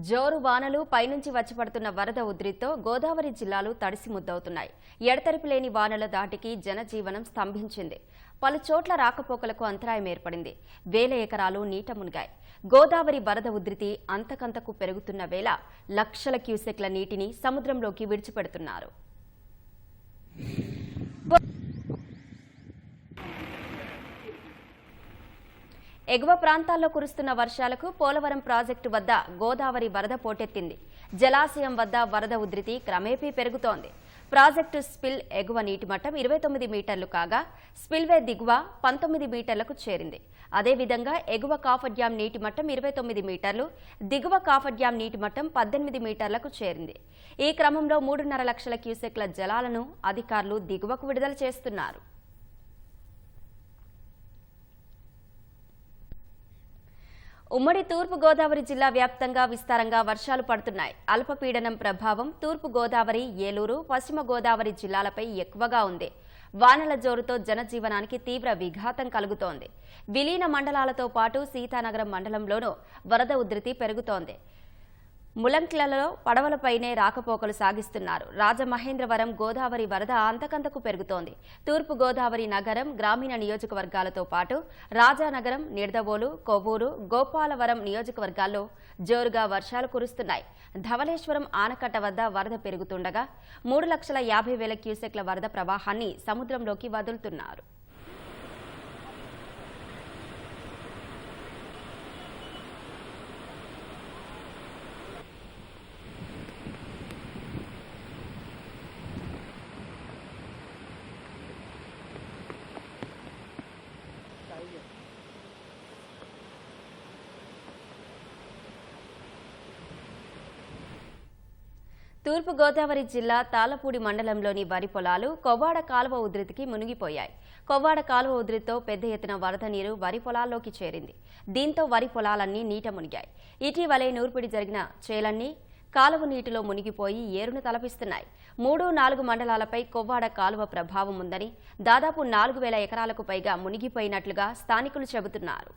జోరు వానలు పైనుంచి వచ్చి పడుతున్న వరద ఉధృతితో గోదావరి జిల్లాలు తడిసి ముద్దవుతున్నాయి. ఎడతెరిపి లేని వానల దాటికి జనజీవనం స్తంభించింది. పలు చోట్ల రాకపోకలకు అంతరాయం ఏర్పడింది. వేల ఎకరాలు నీట మునిగాయి. గోదావరి వరద ఉధృతి అంతకంతకు పెరుగుతున్న వేళ లక్షల క్యూసెక్ల నీటిని సముద్రంలోకి విడిచిపెడుతున్నారు. ఎగువ ప్రాంతాల్లో కురుస్తున్న వర్షాలకు పోలవరం ప్రాజెక్టు వద్ద గోదావరి వరద పోటెత్తింది. జలాశయం వద్ద వరద ఉధృతి క్రమేపీ పెరుగుతోంది. ప్రాజెక్టు స్పిల్ ఎగువ నీటి మట్టం 29 మీటర్లు కాగా స్పిల్వే దిగువ 19 మీటర్లకు చేరింది. అదేవిధంగా ఎగువ కాఫర్ డ్యాం నీటి మట్టం 29 మీటర్లు, దిగువ కాఫర్ డ్యాం నీటి మట్టం 18 మీటర్లకు చేరింది. ఈ క్రమంలో 3.5 లక్షల క్యూసెక్ల జలాలను అధికారులు దిగువకు విడుదల చేస్తున్నారు. ఉమ్మడి తూర్పు గోదావరి జిల్లా వ్యాప్తంగా విస్తారంగా వర్షాలు పడుతున్నాయి. అల్పపీడనం ప్రభావం తూర్పు గోదావరి, ఏలూరు, పశ్చిమ గోదావరి జిల్లాలపై ఎక్కువగా ఉంది. వానల జోరుతో జనజీవనానికి తీవ్ర విఘాతం కలుగుతోంది. విలీన మండలాలతో పాటు సీతానగరం మండలంలోనూ వరద ఉధృతి పెరుగుతోంది. ములంక్లలో పడవలపైనే రాకపోకలు సాగిస్తున్నారు. రాజమహేంద్రవరం గోదావరి వరద అంతకంతకు పెరుగుతోంది. తూర్పు గోదావరి నగరం, గ్రామీణ నియోజకవర్గాలతో పాటు రాజానగరం, నిడదవోలు, కొవ్వూరు, గోపాలవరం నియోజకవర్గాల్లో జోరుగా వర్షాలు కురుస్తున్నాయి. ధవళేశ్వరం ఆనకట్ట వద్ద వరద పెరుగుతుండగా 3,50,000 క్యూసెక్ల వరద ప్రవాహాన్ని సముద్రంలోకి వదులుతున్నారు. తూర్పు గోదావరి జిల్లా తాళ్లపూడి మండలంలోని వరి పొలాలు కొవ్వాడ కాలువ ఉధృతికి మునిగిపోయాయి. కొవ్వాడ కాలువ ఉధృతితో పెద్ద ఎత్తున వరద నీరు వరి పొలాల్లోకి చేరింది. దీంతో వరి పొలాలన్నీ నీట మునిగాయి. ఇటీవలే నూర్పిడి జరిగిన చేలన్నీ కాలువ నీటిలో మునిగిపోయి ఏరును తలపిస్తున్నాయి. 3, 4 మండలాలపై కొవ్వాడ కాలువ ప్రభావం ఉందని, దాదాపు 4,000 ఎకరాలకు పైగా మునిగిపోయినట్లుగా స్థానికులు చెబుతున్నారు.